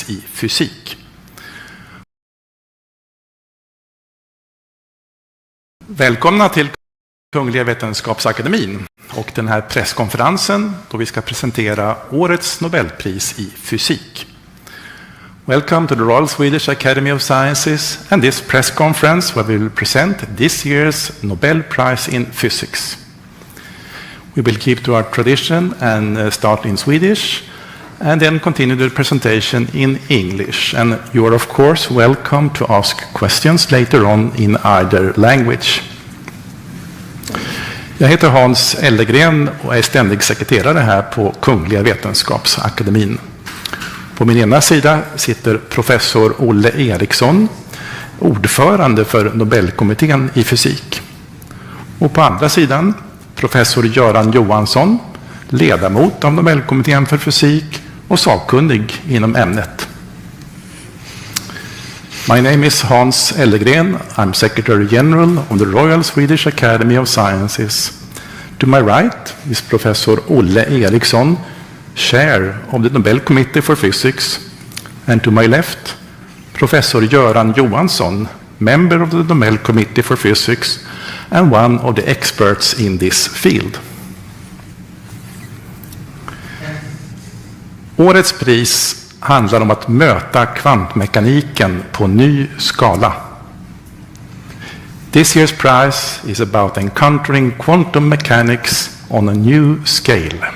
Nobelpris i fysik. Välkomna till Kungliga Vetenskapsakademin och den här presskonferensen då vi ska presentera årets Nobelpris i fysik. Welcome to the Royal Swedish Academy of Sciences and this press conference where we will present this year's Nobel Prize in Physics. We will keep to our tradition and start in Swedish and then continue the presentation in English. And you are of course welcome to ask questions later on in either language. Jag heter Hans Ellegren och är ständig sekreterare här på Kungliga Vetenskapsakademin. På min ena sida sitter professor Olle Eriksson, ordförande för Nobelkommittén i fysik. Och på andra sidan professor Göran Johansson, ledamot av Nobelkommittén för fysik och sakkunnig inom ämnet. My name is Hans Ellegren. I'm Secretary General of the Royal Swedish Academy of Sciences. To my right is Professor Olle Eriksson, Chair of the Nobel Committee for Physics. And to my left, Professor Göran Johansson, member of the Nobel Committee for Physics and one of the experts in this field. Årets pris handlar om att möta kvantmekaniken på ny skala. This year's prize is about encountering quantum mechanics on a new scale.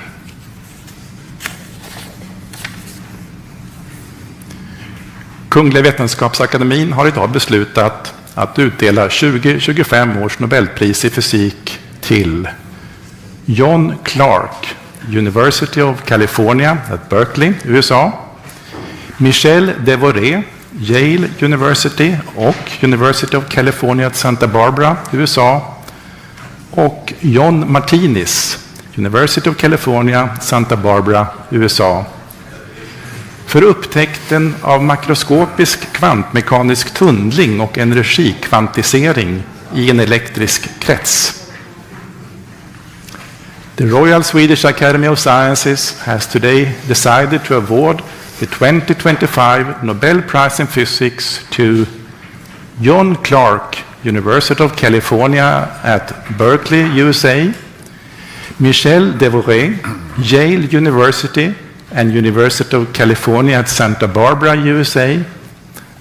Kungliga Vetenskapsakademin har idag beslutat att utdela 2025 års Nobelpris i fysik till John Clark, University of California at Berkeley, USA, Michel Devoré, Yale University och University of California at Santa Barbara, USA, och John Martinis, University of California, Santa Barbara, USA, för upptäckten av makroskopisk kvantmekanisk tunnling och energikvantisering i en elektrisk krets. The Royal Swedish Academy of Sciences has today decided to award the 2025 Nobel Prize in Physics to John Clark, University of California at Berkeley, USA, Michel Devoré, Yale University and University of California at Santa Barbara, USA,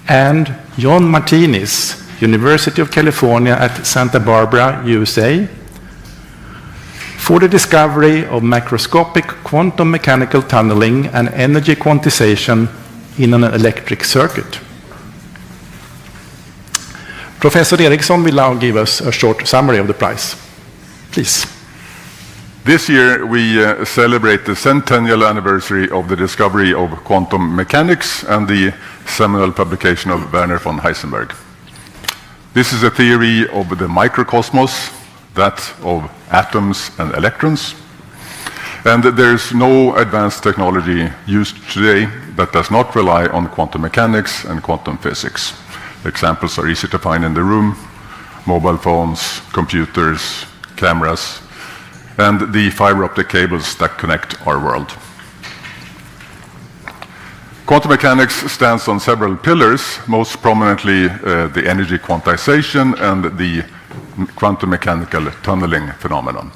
and John Martinis, University of California at Santa Barbara, USA, for the discovery of macroscopic quantum mechanical tunneling and energy quantization in an electric circuit. Professor Eriksson will now give us a short summary of the prize. Please. This year we celebrate the centennial anniversary of the discovery of quantum mechanics and the seminal publication of Werner von Heisenberg. This is a theory of the microcosmos, that of atoms and electrons, and there's no advanced technology used today that does not rely on quantum mechanics and quantum physics. Examples are easy to find in the room: mobile phones, computers, cameras, and the fiber optic cables that connect our world. Quantum mechanics stands on several pillars, most prominently the energy quantization and the quantum mechanical tunneling phenomenon.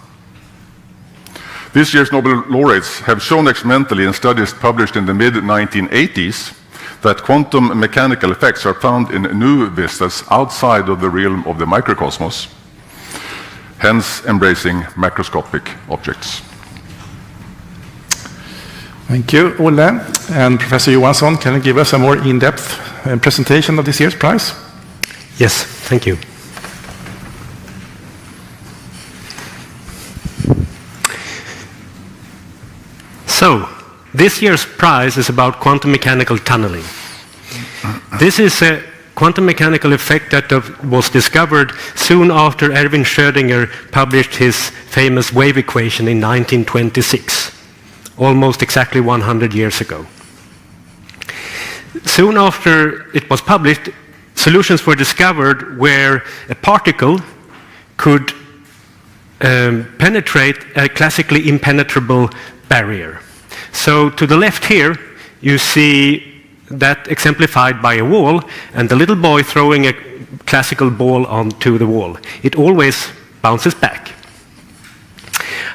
This year's Nobel laureates have shown experimentally in studies published in the mid-1980s that quantum mechanical effects are found in new vistas outside of the realm of the microcosmos, hence embracing macroscopic objects. Thank you, Olle. And Professor Johansson, can you give us a more in-depth presentation of this year's prize? Yes, thank you. So, this year's prize is about quantum mechanical tunneling. This is a quantum mechanical effect that was discovered soon after Erwin Schrödinger published his famous wave equation in 1926, almost exactly 100 years ago. Soon after it was published, solutions were discovered where a particle could penetrate a classically impenetrable barrier. So to the left here, you see that exemplified by a wall, and the little boy throwing a classical ball onto the wall. It always bounces back.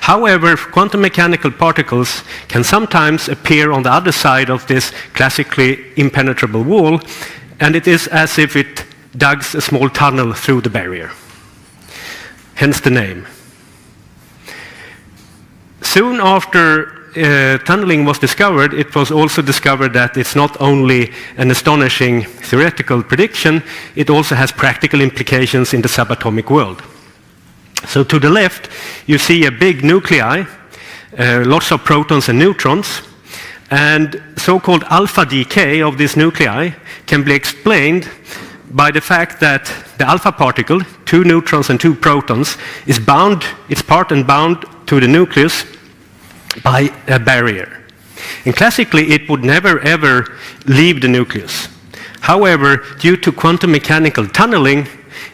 However, quantum mechanical particles can sometimes appear on the other side of this classically impenetrable wall, and it is as if it dug a small tunnel through the barrier. Hence the name. Soon after tunneling was discovered, it was also discovered that it's not only an astonishing theoretical prediction, it also has practical implications in the subatomic world. So to the left, you see a big nuclei, lots of protons and neutrons, and so-called alpha decay of this nuclei can be explained by the fact that the alpha particle, 2 neutrons and 2 protons, is bound, it's part and bound to the nucleus by a barrier. And classically, it would never ever leave the nucleus. However, due to quantum mechanical tunneling,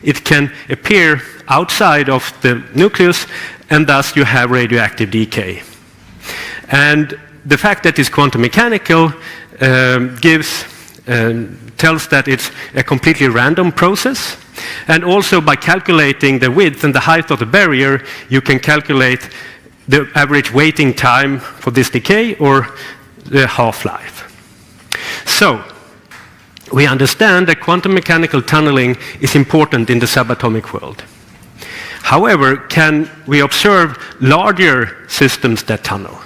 it can appear outside of the nucleus, and thus you have radioactive decay. And the fact that it's quantum mechanical tells that it's a completely random process, and also by calculating the width and the height of the barrier, you can calculate the average waiting time for this decay or the half-life. So, we understand that quantum mechanical tunneling is important in the subatomic world. However, can we observe larger systems that tunnel?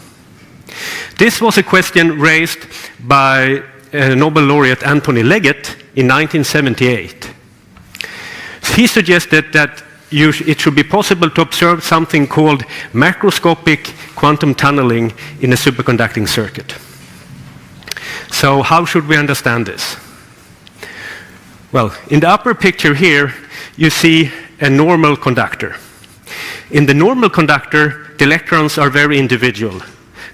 This was a question raised by Nobel laureate Anthony Leggett in 1978. He suggested that it should be possible to observe something called macroscopic quantum tunneling in a superconducting circuit. So how should we understand this? Well, in the upper picture here, you see a normal conductor. In the normal conductor, the electrons are very individual.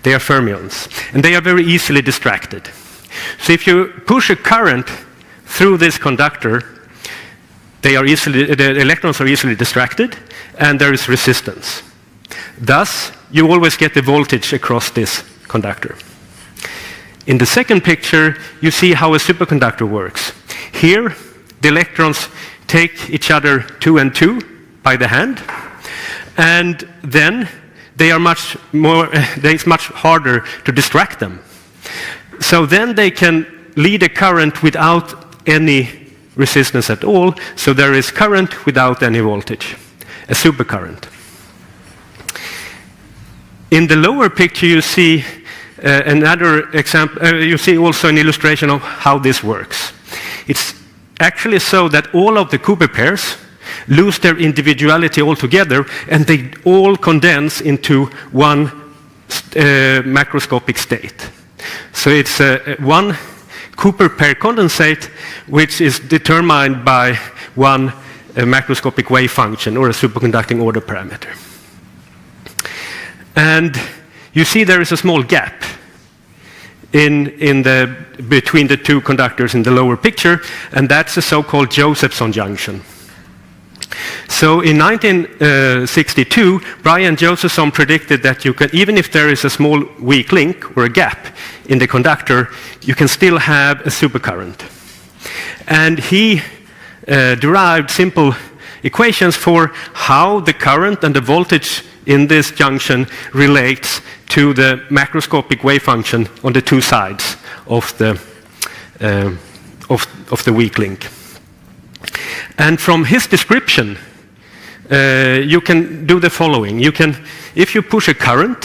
They are fermions, and they are very easily distracted. So if you push a current through this conductor, the electrons are easily distracted, and there is resistance. Thus, you always get the voltage across this conductor. In the second picture, you see how a superconductor works. Here, the electrons take each other 2 and 2 by the hand, and then it's much harder to distract them. So then they can lead a current without any resistance at all, so there is current without any voltage, a supercurrent. In the lower picture, you see another example. You see also an illustration of how this works. It's actually so that all of the Cooper pairs lose their individuality altogether, and they all condense into one macroscopic state. So it's one Cooper pair condensate, which is determined by one macroscopic wave function or a superconducting order parameter. And you see there is a small gap between the two conductors in the lower picture, and that's a so-called Josephson junction. So in 1962, Brian Josephson predicted that you can, even if there is a small weak link or a gap in the conductor, you can still have a supercurrent. And he derived simple equations for how the current and the voltage in this junction relates to the macroscopic wave function on the two sides of the weak link. And from his description, you can do the following. If you push a current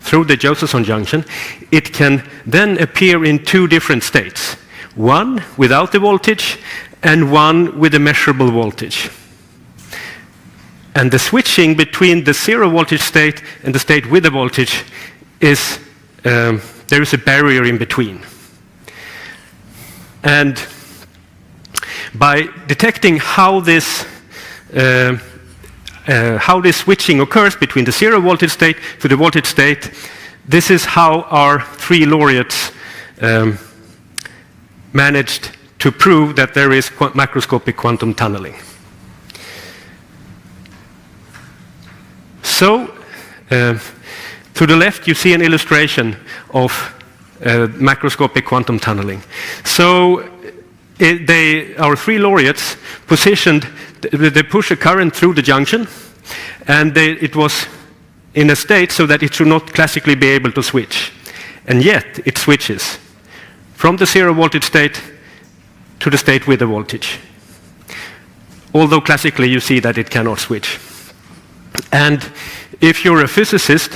through the Josephson junction, it can then appear in two different states. One without the voltage, and one with a measurable voltage. And the switching between the zero voltage state and the state with the voltage is, there is a barrier in between. And by detecting how this switching occurs between the zero voltage state to the voltage state, this is how our three laureates managed to prove that there is macroscopic quantum tunneling. So, to the left you see an illustration of macroscopic quantum tunneling. So our three laureates positioned, they push a current through the junction, and it was in a state so that it should not classically be able to switch. And yet it switches from the 0 voltage state to the state with the voltage. Although classically you see that it cannot switch. And if you're a physicist,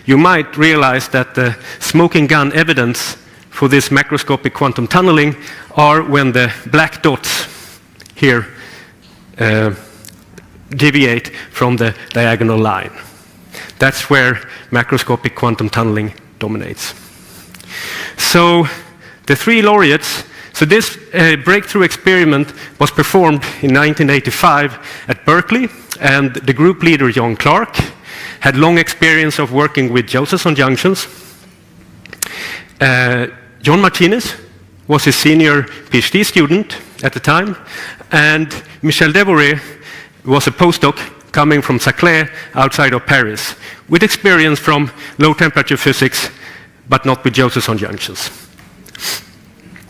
you might realize that the smoking gun evidence for this macroscopic quantum tunneling are when the black dots here deviate from the diagonal line. That's where macroscopic quantum tunneling dominates. So the three laureates, so this breakthrough experiment was performed in 1985 at Berkeley, and the group leader, John Clark, had long experience of working with Josephson junctions. John Martinez was his senior PhD student at the time, and Michel Devoré was a postdoc coming from Saclay outside of Paris, with experience from low-temperature physics, but not with Josephson junctions,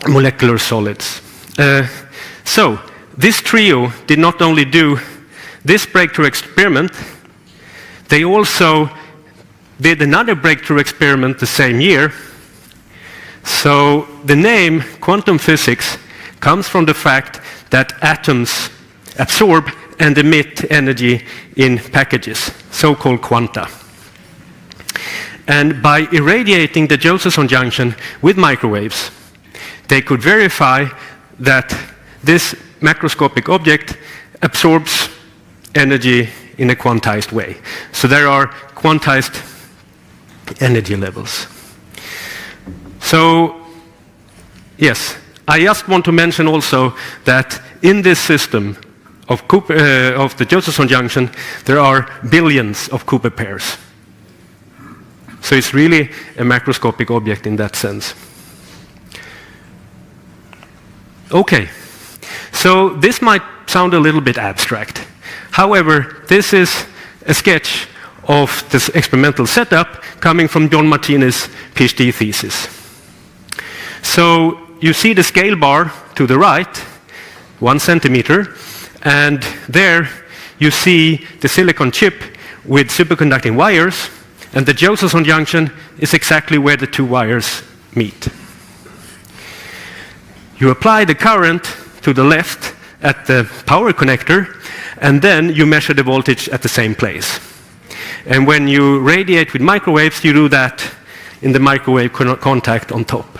molecular solids. So this trio did not only do this breakthrough experiment, they also did another breakthrough experiment the same year. So the name quantum physics comes from the fact that atoms absorb and emit energy in packages, so-called quanta. And by irradiating the Josephson junction with microwaves, they could verify that this macroscopic object absorbs energy in a quantized way. So there are quantized energy levels. So, yes, I just want to mention also that in this system of the Josephson junction, there are billions of Cooper pairs. So it's really a macroscopic object in that sense. Okay, so this might sound a little bit abstract. However, this is a sketch of this experimental setup coming from John Martinez's PhD thesis. So you see the scale bar to the right, 1 centimeter, and there you see the silicon chip with superconducting wires, and the Josephson junction is exactly where the two wires meet. You apply the current to the left at the power connector, and then you measure the voltage at the same place. And when you radiate with microwaves, you do that in the microwave contact on top.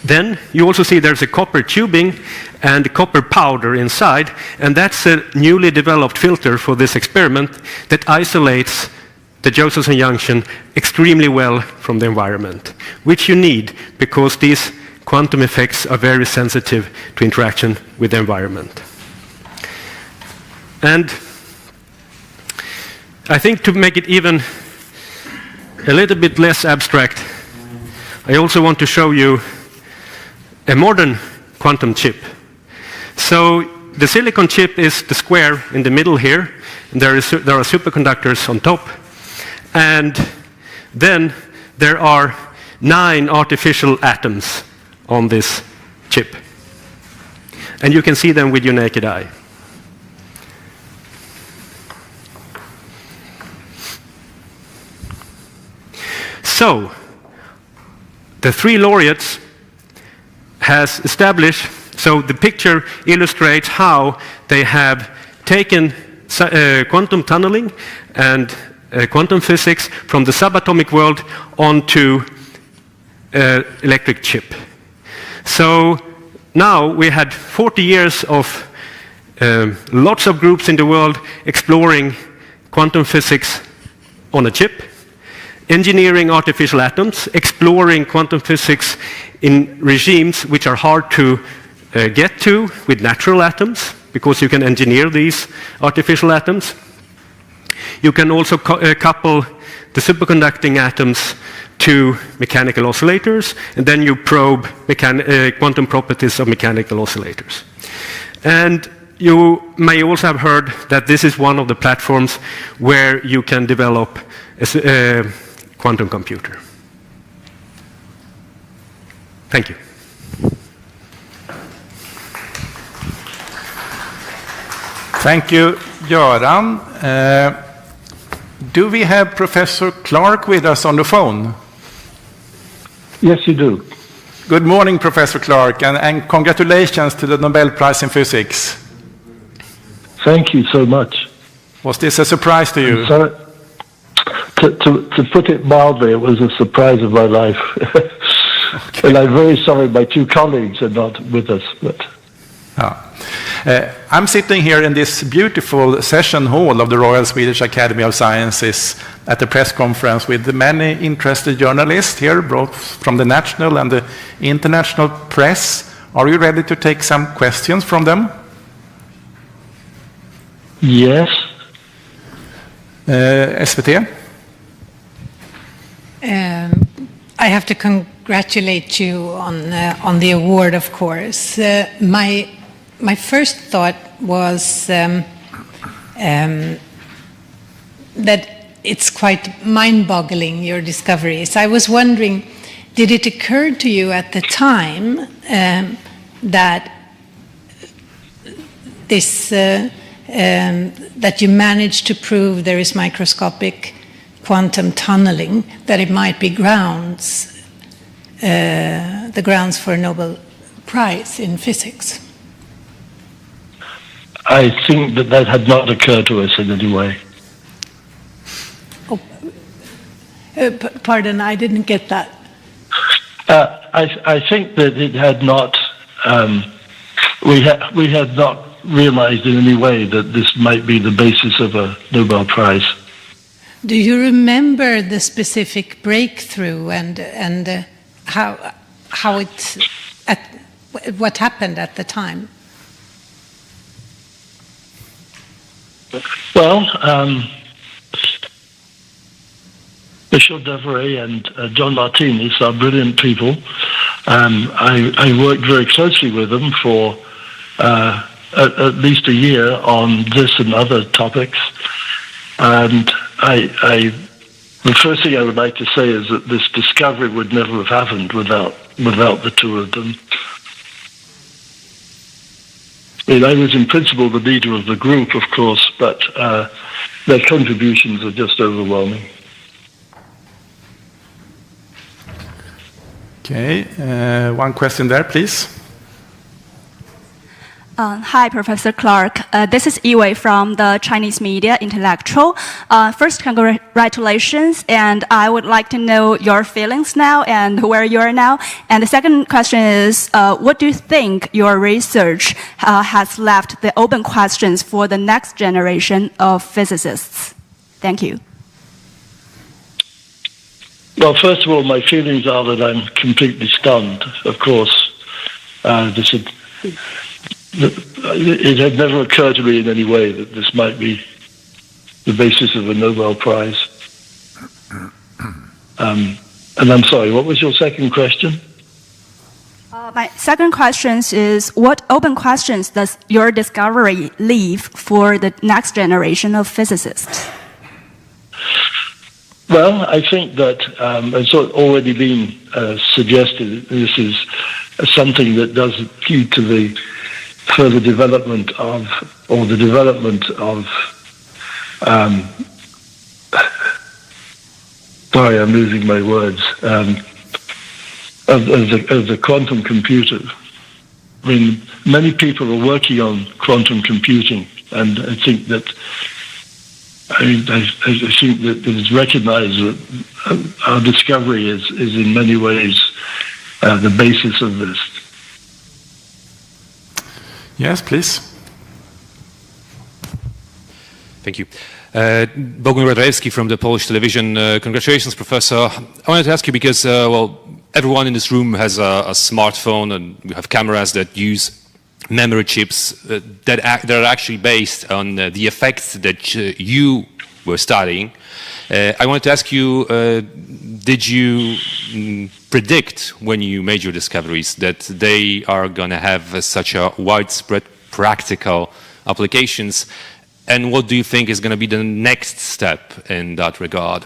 Then you also see there's a copper tubing and copper powder inside, and that's a newly developed filter for this experiment that isolates the Josephson junction extremely well from the environment, which you need because these quantum effects are very sensitive to interaction with the environment. And I think to make it even a little bit less abstract, I also want to show you a modern quantum chip. So the silicon chip is the square in the middle here, and there are superconductors on top, and then there are 9 artificial atoms on this chip. And you can see them with your naked eye. So, the three laureates has established, so the picture illustrates how they have taken quantum tunneling and quantum physics from the subatomic world onto electric chip. So now we had 40 years of lots of groups in the world exploring quantum physics on a chip, engineering artificial atoms, exploring quantum physics in regimes which are hard to get to with natural atoms, because you can engineer these artificial atoms. You can also couple the superconducting atoms to mechanical oscillators, and then you probe quantum properties of mechanical oscillators. And you may also have heard that this is one of the platforms where you can develop a quantum computer. Thank you. Thank you, Göran. Do we have Professor Clark with us on the phone? Yes, you do. Good morning, Professor Clark, and congratulations to the Nobel Prize in Physics. Thank you so much. Was this a surprise to you? So, to put it mildly, it was a surprise of my life. Okay. And I'm very sorry my two colleagues are not with us. But I'm sitting here in this beautiful session hall of the Royal Swedish Academy of Sciences at the press conference with many interested journalists here, both from the national and the international press. Are you ready to take some questions from them? Yes. SVT? I have to congratulate you on the award, of course. My first thought was that it's quite mind-boggling, your discoveries. I was wondering, did it occur to you at the time that that you managed to prove there is microscopic quantum tunneling, that it might be the grounds for a Nobel Prize in physics? I think that had not occurred to us in any way. Oh, pardon, I didn't get that. I think that it had not. We had not realized in any way that this might be the basis of a Nobel Prize. Do you remember the specific breakthrough and how it what happened at the time? Well, Michel Devereux and John Martinez are brilliant people. I worked very closely with them for at least a year on this and other topics. And the first thing I would like to say is that this discovery would never have happened without the two of them. I was in principle the leader of the group, of course, but their contributions are just overwhelming. Okay, one question there, please. Hi, Professor Clark. This is Yiwei from the Chinese Media Intellectual. First, congratulations, and I would like to know your feelings now and where you are now. And the second question is, what do you think your research has left the open questions for the next generation of physicists? Thank you. Well, first of all, my feelings are that I'm completely stunned, of course. It had never occurred to me in any way that this might be the basis of a Nobel Prize. And I'm sorry, what was your second question? My second question is, what open questions does your discovery leave for the next generation of physicists? Well, I think that, it's already been suggested, this is something that does lead to the further development of, or the development of, sorry, I'm losing my words, of the quantum computer. I mean, many people are working on quantum computing, and I think that I think that it is recognized that our discovery is in many ways the basis of this. Yes, please. Thank you. Bogun Radlewski from the Polish television. Congratulations, Professor. I wanted to ask you because, well, everyone in this room has a smartphone, and we have cameras that use memory chips that are actually based on the effects that you were studying. I wanted to ask you, did you predict when you made your discoveries that they are going to have such a widespread practical applications? And what do you think is going to be the next step in that regard?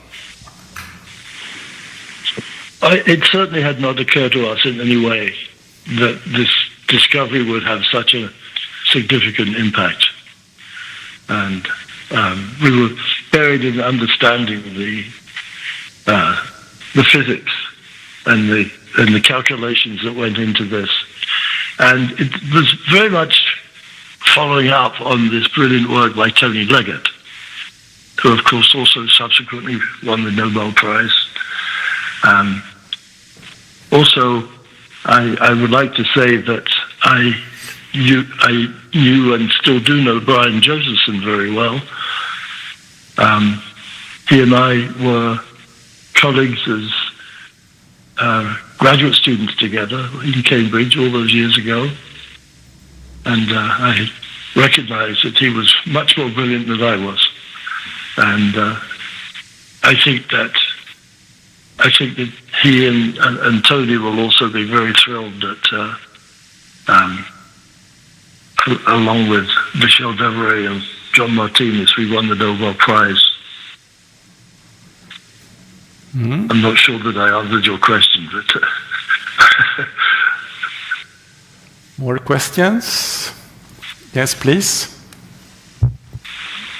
It certainly had not occurred to us in any way that this discovery would have such a significant impact. And we were buried in understanding the physics and the calculations that went into this. And it was very much following up on this brilliant work by Tony Leggett, who of course also subsequently won the Nobel Prize. Also, I would like to say that I knew and still do know Brian Josephson very well. He and I were colleagues as graduate students together in Cambridge all those years ago. And I recognized that he was much more brilliant than I was. And I think that he and Tony will also be very thrilled that, along with Michel Devereux and John Martinez, we won the Nobel Prize. Mm-hmm. I'm not sure that I answered your question, but... More questions? Yes, please.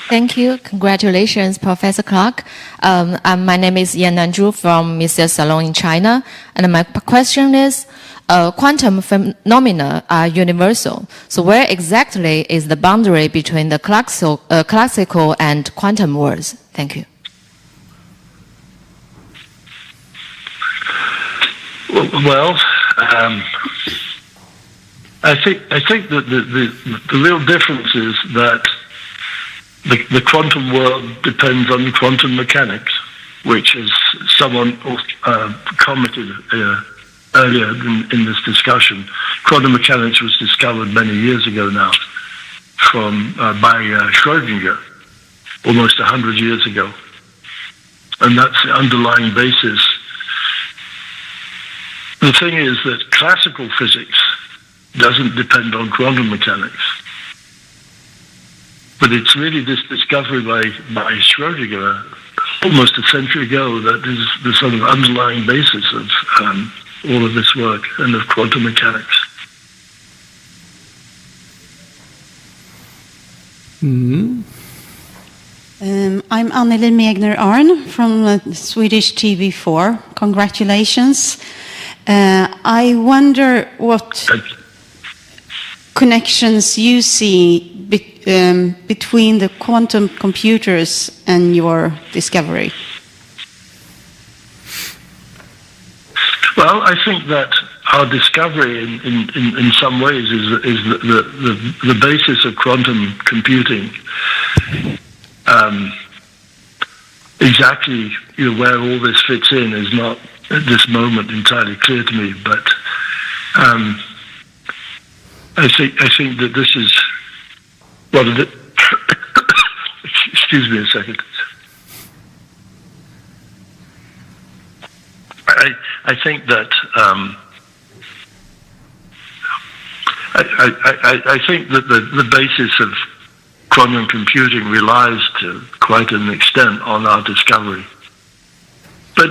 Thank you. Congratulations, Professor Clark. My name is Yan Nanzhu from Mr. Salon in China. And my question is, quantum phenomena are universal. So where exactly is the boundary between the classical and quantum worlds? Thank you. Well, I think that the real difference is that the quantum world depends on quantum mechanics, which, as someone commented earlier in this discussion, quantum mechanics was discovered many years ago now by Schrödinger, almost 100 years ago. And that's the underlying basis. The thing is that classical physics doesn't depend on quantum mechanics. But it's really this discovery by Schrödinger almost a century ago that is the sort of underlying basis of all of this work and of quantum mechanics. Mm-hmm. I'm Anneli Megner-Arn from Swedish TV4. Congratulations. I wonder what connections you see between the quantum computers and your discovery. Well, I think that our discovery in some ways is the basis of quantum computing. Exactly where all this fits in is not at this moment entirely clear to me, but I think that this is what it. Excuse me a second. I think that I think that the basis of quantum computing relies to quite an extent on our discovery, but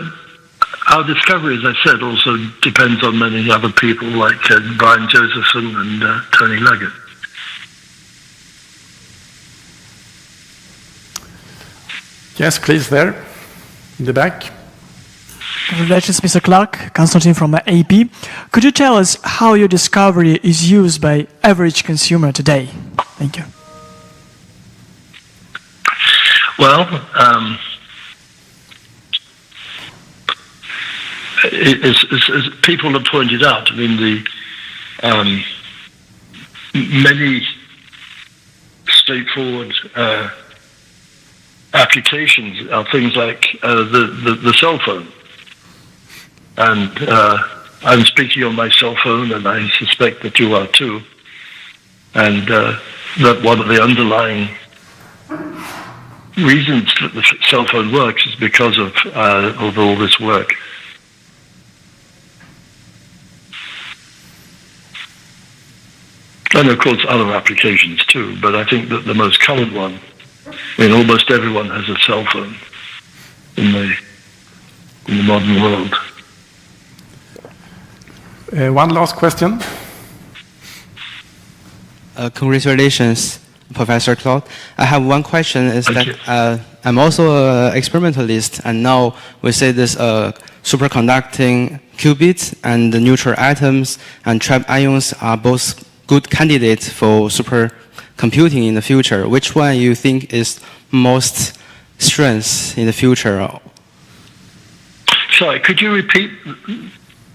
our discovery, as I said, also depends on many other people like Brian Josephson and Tony Leggett. Yes, please, there, in the back. Congratulations, Mr. Clark. Konstantin from AP. Could you tell us how your discovery is used by average consumer today? Thank you. Well, as people have pointed out, I mean, the many straightforward applications are things like the cell phone. And I'm speaking on my cell phone, and I suspect that you are too. And that one of the underlying reasons that the cell phone works is because of all this work. And of course other applications too, but I think that the most common one, I mean, almost everyone has a cell phone in the modern world. One last question. Congratulations, Professor Claude. I have one question. Thank you. I'm also an experimentalist, and now we say this superconducting qubits and the neutral atoms and trapped ions are both good candidates for supercomputing in the future. Which one you think is most strength in the future? Sorry, could you repeat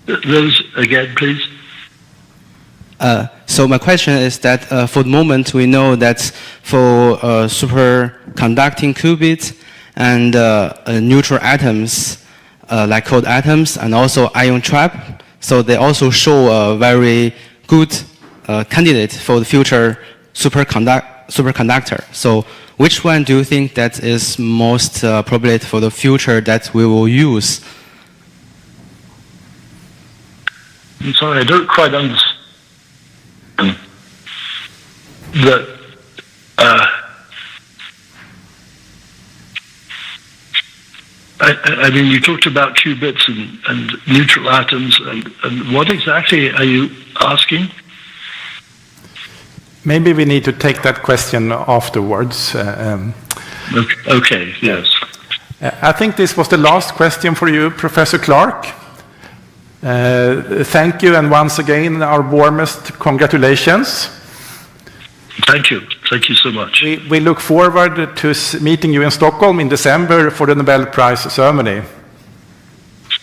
those again, please? So my question is that for the moment we know that for superconducting qubits and neutral atoms, like cold atoms, and also ion trap, so they also show a very good candidate for the future superconductor. So which one do you think that is most appropriate for the future that we will use? I'm sorry, I don't quite understand that. I mean, you talked about qubits and neutral atoms, and what exactly are you asking? Maybe we need to take that question afterwards. Okay, yes. I think this was the last question for you, Professor Clark. Thank you, and once again, our warmest congratulations. Thank you. Thank you so much. We look forward to meeting you in Stockholm in December for the Nobel Prize ceremony.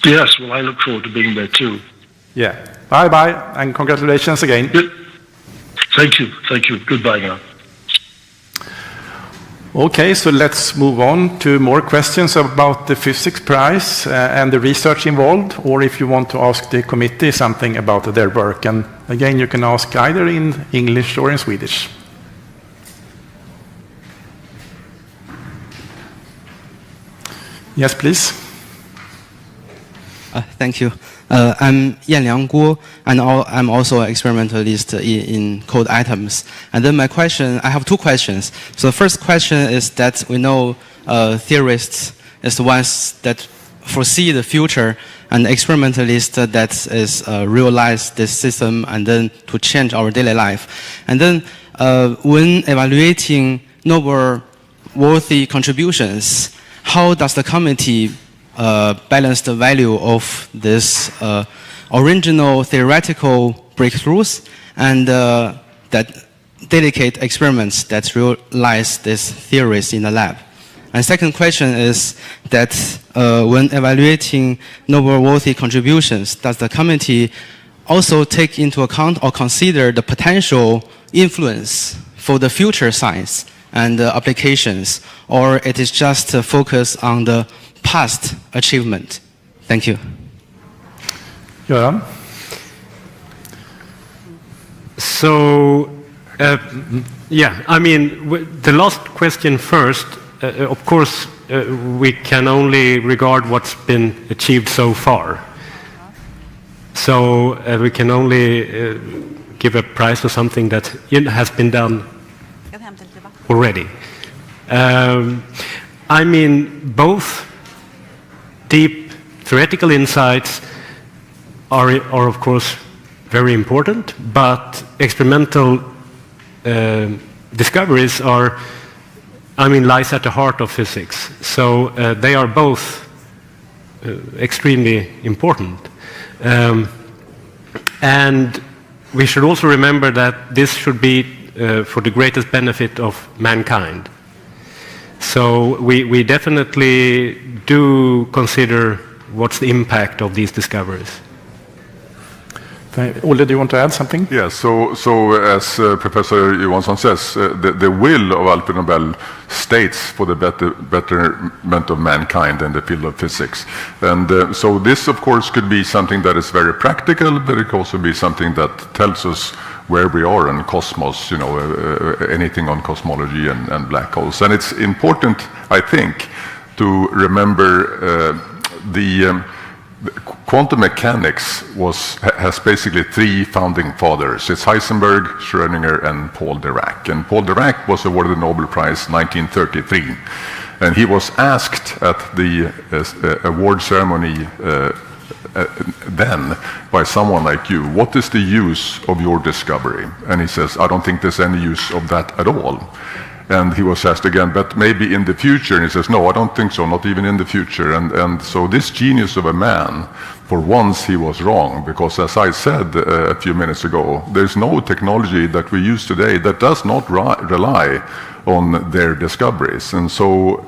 Yes, well, I look forward to being there too. Yeah. Bye-bye, and congratulations again. Good. Thank you. Thank you. Goodbye now. Okay, so let's move on to more questions about the physics prize and the research involved, or if you want to ask the committee something about their work. And again, you can ask either in English or in Swedish. Yes, please. Thank you. I'm Yanliang Guo, and I'm also an experimentalist in cold atoms. And then my question, I have two questions. So the first question is that we know theorists is the ones that foresee the future, and experimentalists that is realize this system and then to change our daily life. And then when evaluating Nobel-worthy contributions, how does the committee balance the value of this original theoretical breakthroughs and that delicate experiments that realize these theories in the lab? And second question is that when evaluating Nobel-worthy contributions, does the committee also take into account or consider the potential influence for the future science and applications, or it is just focus on the past achievement? Thank you. Göran? So, yeah, I mean, the last question first, of course, we can only regard what's been achieved so far. So we can only give a prize for something that has been done already. I mean, both deep theoretical insights are of course very important, but experimental discoveries are, I mean, lies at the heart of physics. So they are both extremely important. And we should also remember that this should be for the greatest benefit of mankind. So we definitely do consider what's the impact of these discoveries. Olle, do you want to add something? Yeah, so as Professor Johansson says, the will of Alfred Nobel states for the betterment of mankind in the field of physics. And so this, of course, could be something that is very practical, but it could also be something that tells us where we are in cosmos, you know, anything on cosmology and black holes. And it's important, I think, to remember the quantum mechanics has basically three founding fathers. It's Heisenberg, Schrödinger, and Paul Dirac. And Paul Dirac was awarded the Nobel Prize in 1933. And he was asked at the award ceremony then by someone like you, what is the use of your discovery? And he says, I don't think there's any use of that at all. And he was asked again, but maybe in the future. And he says, no, I don't think so, not even in the future. And so this genius of a man, for once he was wrong, because as I said a few minutes ago, there's no technology that we use today that does not rely on their discoveries. And so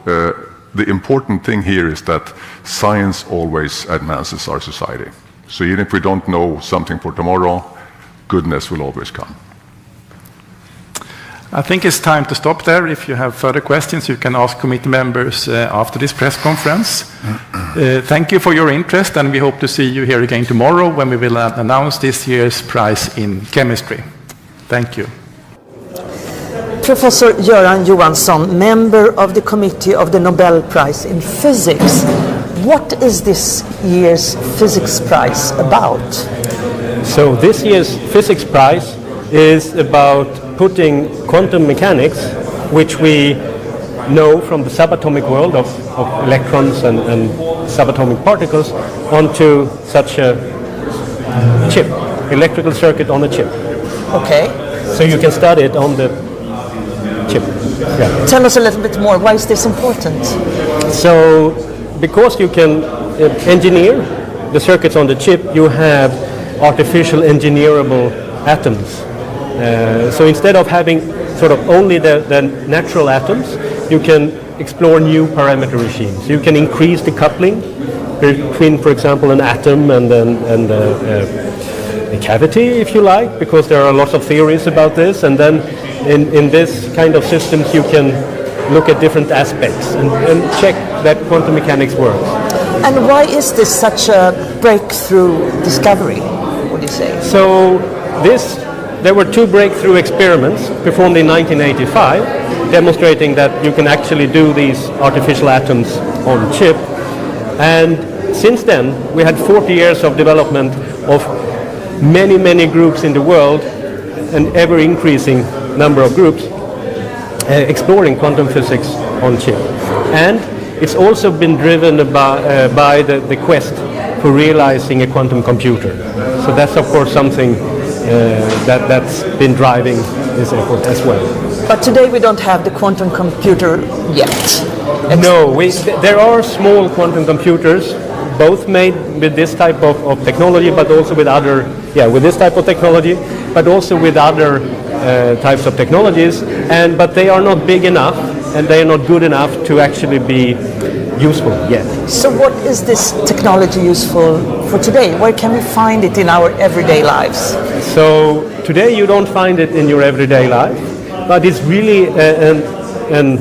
the important thing here is that science always advances our society. So even if we don't know something for tomorrow, goodness will always come. I think it's time to stop there. If you have further questions, you can ask committee members after this press conference. Thank you for your interest, and we hope to see you here again tomorrow when we will announce this year's prize in chemistry. Thank you. Professor Göran Johansson, member of the committee of the Nobel Prize in Physics. What is this year's physics prize about? So this year's physics prize is about putting quantum mechanics, which we know from the subatomic world of electrons and subatomic particles, onto such a chip, electrical circuit on a chip. Okay. So you can study it on the chip. Yeah. Tell us a little bit more. Why is this important? So because you can engineer the circuits on the chip, you have artificial engineerable atoms. So instead of having sort of only the natural atoms, you can explore new parameter regimes. You can increase the coupling between, for example, an atom and a cavity, if you like, because there are lots of theories about this. And then in this kind of systems, you can look at different aspects and check that quantum mechanics works. And why is this such a breakthrough discovery, would you say? So there were two breakthrough experiments performed in 1985 demonstrating that you can actually do these artificial atoms on chip. And since then, we had 40 years of development of many, many groups in the world, an ever-increasing number of groups exploring quantum physics on chip. And it's also been driven by the quest for realizing a quantum computer. So that's, of course, something that's been driving this effort as well. But today we don't have the quantum computer yet. No, there are small quantum computers, both made with this type of technology, but also with other, with this type of technology, but also with other types of technologies. But they are not big enough, and they are not good enough to actually be useful yet. So what is this technology useful for today? Where can we find it in our everyday lives? So today you don't find it in your everyday life, but it's really an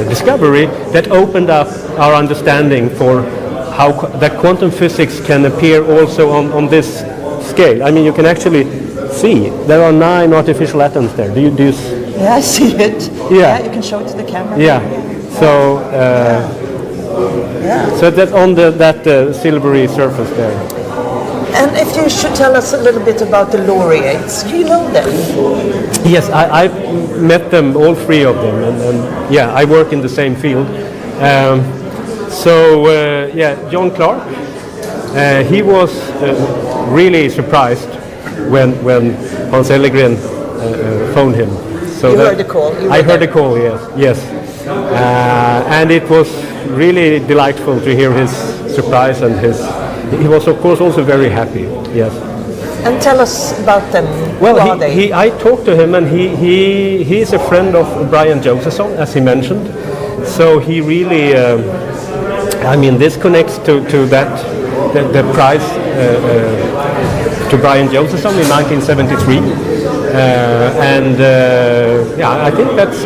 discovery that opened up our understanding for how that quantum physics can appear also on this scale. I mean, you can actually see there are 9 artificial atoms there. Do you Yeah, I see it. Yeah. You can show it to the camera. Yeah. So so that's on that silvery surface there. And if you should tell us a little bit about the laureates, do you know them? Yes, I've met them, all 3 of them, and I work in the same field. John Clark, he was really surprised when Hans Ellegren phoned him. So you heard the call? I heard the call, yes. And it was really delightful to hear his surprise, and he was of course also very happy, yes. And tell us about them. Well, Who are they? I talked to him, and he is a friend of Brian Josephson, as he mentioned. So he really, this connects to the prize to Brian Josephson in 1973. I think that's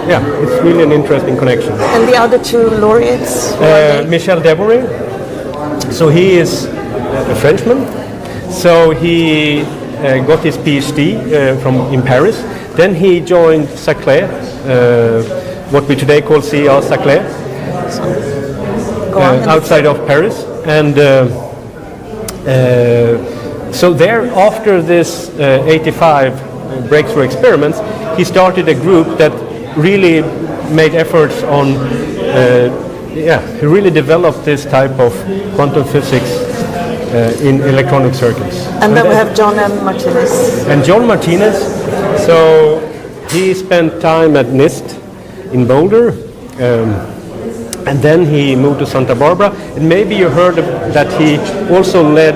it's really an interesting connection. And the other 2 laureates? Michel Devoret. So he is a Frenchman. So he got his PhD in Paris. Then he joined Saclay, what we today call CEA Saclay, outside of Paris. And so there, after this 85 breakthrough experiments, he started a group that really made efforts on he really developed this type of quantum physics in electronic circuits. And then we have John M. Martinez. And John Martinez, so he spent time at NIST in Boulder, and then he moved to Santa Barbara. And maybe you heard that he also led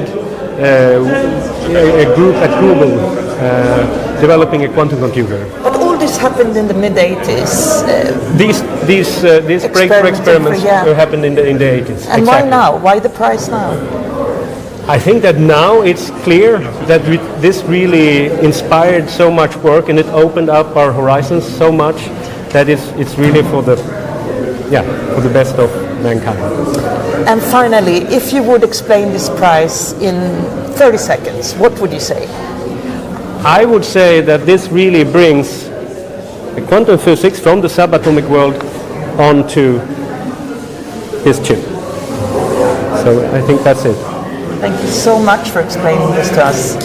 a group at Google developing a quantum computer. But all this happened in the mid-80s. These breakthrough experiments happened in the 80s. And exactly. Why now? Why the prize now? I think that now it's clear that this really inspired so much work, and it opened up our horizons so much that it's really for the best of mankind. And finally, if you would explain this prize in 30 seconds, what would you say? I would say that this really brings the quantum physics from the subatomic world onto this chip. So I think that's it. Thank you so much for explaining this to us.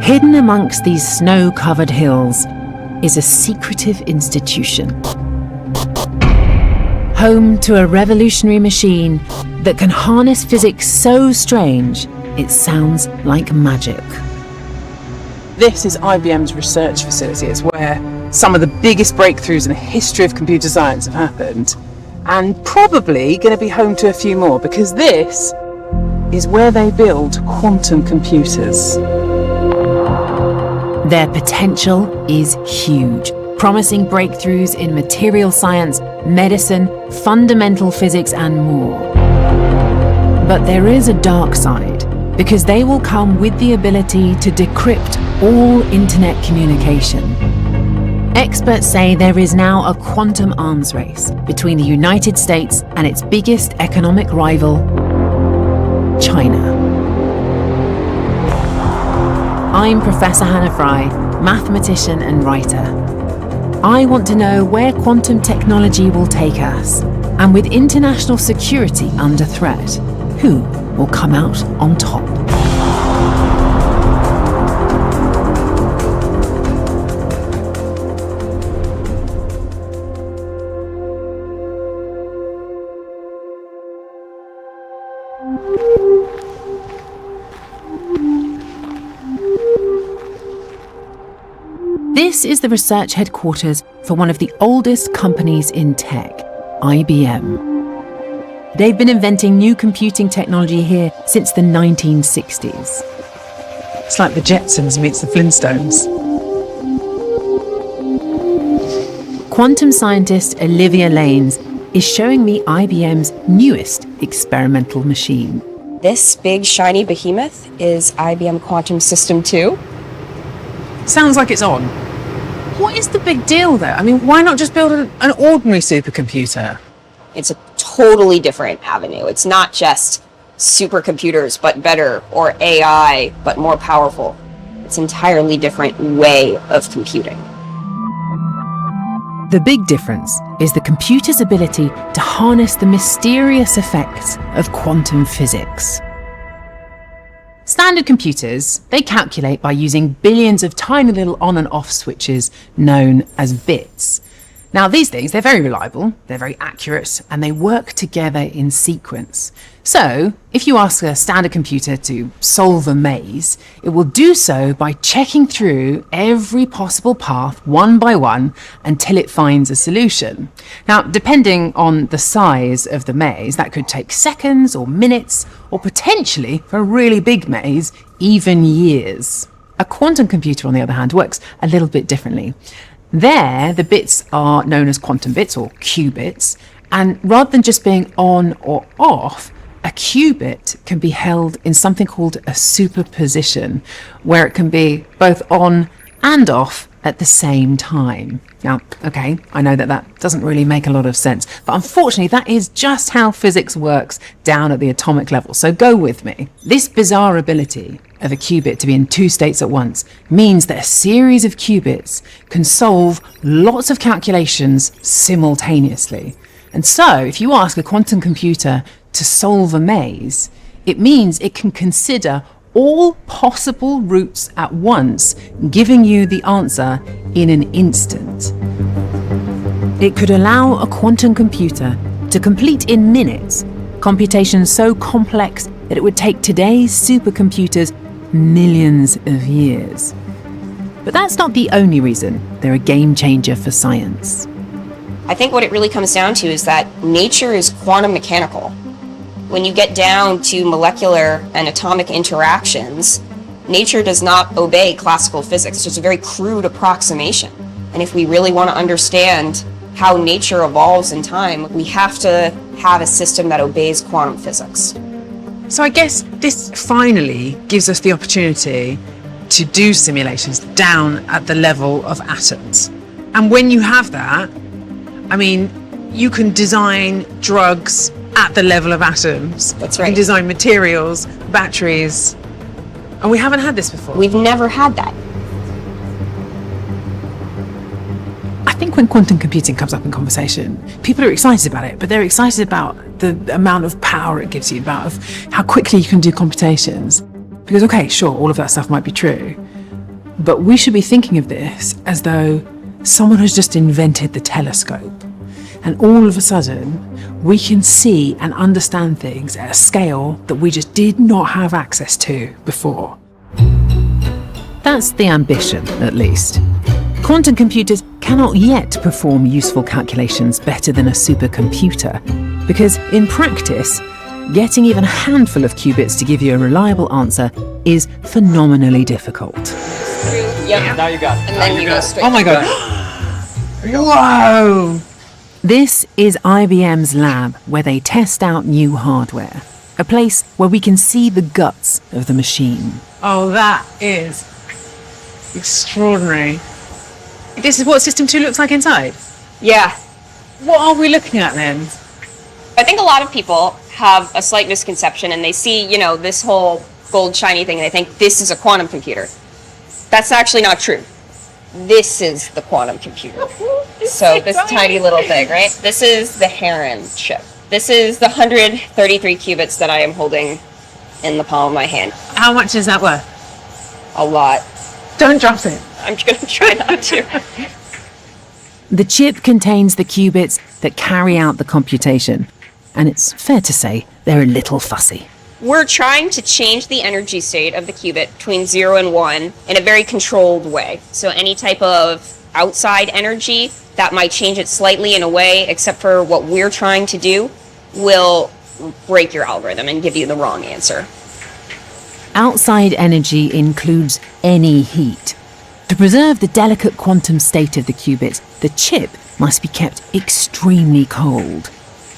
Hidden amongst these snow-covered hills is a secretive institution. Home to a revolutionary machine that can harness physics so strange it sounds like magic. This is IBM's research facility. It's where some of the biggest breakthroughs in the history of computer science have happened, and probably going to be home to a few more, because this is where they build quantum computers. Their potential is huge, promising breakthroughs in material science, medicine, fundamental physics, and more. But there is a dark side, because they will come with the ability to decrypt all internet communication. Experts say there is now a quantum arms race between the United States and its biggest economic rival, China. I'm Professor Hannah Fry, mathematician and writer. I want to know where quantum technology will take us, and with international security under threat, who will come out on top? This is the research headquarters for one of the oldest companies in tech, IBM. They've been inventing new computing technology here since the 1960s. It's like the Jetsons meets the Flintstones. Quantum scientist Olivia Lanes is showing me IBM's newest experimental machine. This big shiny behemoth is IBM Quantum System 2. Sounds like it's on. What is the big deal there? I mean, why not just build an ordinary supercomputer? It's a totally different avenue. It's not just supercomputers, but better, or AI, but more powerful. It's an entirely different way of computing. The big difference is the computer's ability to harness the mysterious effects of quantum physics. Standard computers, they calculate by using billions of tiny little on and off switches known as bits. Now these things, they're very reliable, they're very accurate, and they work together in sequence. So, if you ask a standard computer to solve a maze, it will do so by checking through every possible path one by one until it finds a solution. Now, depending on the size of the maze, that could take seconds or minutes, or potentially, for a really big maze, even years. A quantum computer, on the other hand, works a little bit differently. There, the bits are known as quantum bits or qubits, and rather than just being on or off, a qubit can be held in something called a superposition, where it can be both on and off at the same time. Now, okay, I know that doesn't really make a lot of sense, but unfortunately that is just how physics works down at the atomic level, so go with me. This bizarre ability of a qubit to be in two states at once means that a series of qubits can solve lots of calculations simultaneously. And so, if you ask a quantum computer to solve a maze, it means it can consider all possible routes at once, giving you the answer in an instant. It could allow a quantum computer to complete in minutes computations so complex that it would take today's supercomputers millions of years. But that's not the only reason they're a game changer for science. I think what it really comes down to is that nature is quantum mechanical. When you get down to molecular and atomic interactions, nature does not obey classical physics. It's just a very crude approximation. And if we really want to understand how nature evolves in time, we have to have a system that obeys quantum physics. So I guess this finally gives us the opportunity to do simulations down at the level of atoms. And when you have that, I mean, you can design drugs at the level of atoms. That's right. You can design materials, batteries. And we haven't had this before. We've never had that. I think when quantum computing comes up in conversation, people are excited about it, but they're excited about the amount of power it gives you, about how quickly you can do computations. Because, okay, sure, all of that stuff might be true, but we should be thinking of this as though someone has just invented the telescope, and all of a sudden we can see and understand things at a scale that we just did not have access to before. That's the ambition, at least. Quantum computers cannot yet perform useful calculations better than a supercomputer, because in practice, getting even a handful of qubits to give you a reliable answer is phenomenally difficult. Yep. Now you got it. And then you go straight. Oh my God. Whoa! This is IBM's lab where they test out new hardware, a place where we can see the guts of the machine. Oh, that is extraordinary. This is what System 2 looks like inside? Yeah. What are we looking at then? I think a lot of people have a slight misconception and they see, you know, this whole gold shiny thing and they think this is a quantum computer. That's actually not true. This is the quantum computer. So this tiny little thing, right? This is the Heron chip. This is the 133 qubits that I am holding in the palm of my hand. How much is that worth? A lot. Don't drop it. I'm going to try not to. The chip contains the qubits that carry out the computation, and it's fair to say they're a little fussy. We're trying to change the energy state of the qubit between 0 and 1 in a very controlled way. So any type of outside energy that might change it slightly in a way, except for what we're trying to do, will break your algorithm and give you the wrong answer. Outside energy includes any heat. To preserve the delicate quantum state of the qubits, the chip must be kept extremely cold.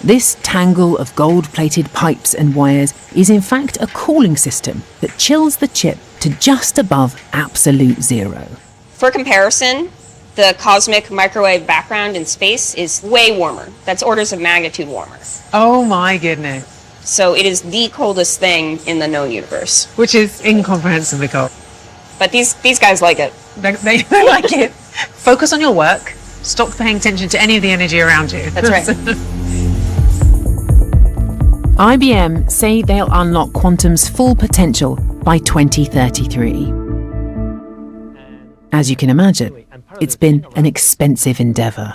This tangle of gold-plated pipes and wires is in fact a cooling system that chills the chip to just above absolute zero. For comparison, the cosmic microwave background in space is way warmer. That's orders of magnitude warmer. Oh my goodness. So it is the coldest thing in the known universe. Which is incomprehensibly cold. But these guys like it. They like it. Focus on your work. Stop paying attention to any of the energy around you. That's right. IBM say they'll unlock quantum's full potential by 2033. As you can imagine, it's been an expensive endeavor.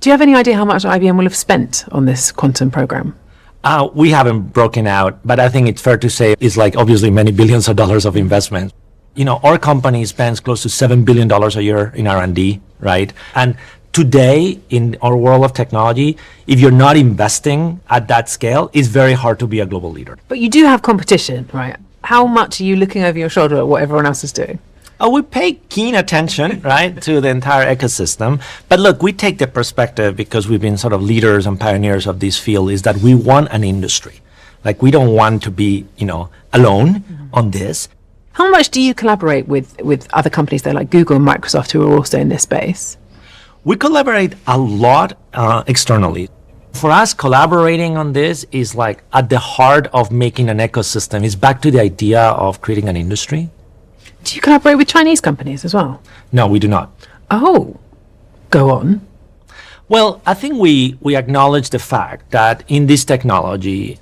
Do you have any idea how much IBM will have spent on this quantum program? We haven't broken out, but I think it's fair to say it's like obviously many billions of dollars of investment. You know, our company spends close to $7 billion a year in R&D, right? And today, in our world of technology, if you're not investing at that scale, it's very hard to be a global leader. But you do have competition, right? How much are you looking over your shoulder at what everyone else is doing? We pay keen attention, right, to the entire ecosystem. But look, we take the perspective, because we've been sort of leaders and pioneers of this field, is that we want an industry. Like, we don't want to be, alone on this. How much do you collaborate with other companies there, like Google and Microsoft, who are also in this space? We collaborate a lot externally. For us, collaborating on this is like at the heart of making an ecosystem. It's back to the idea of creating an industry. Do you collaborate with Chinese companies as well? No, we do not. Oh, go on. Well, I think we acknowledge the fact that in this technology,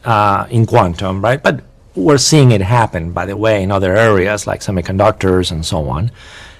in quantum, right, but we're seeing it happen, by the way, in other areas like semiconductors and so on,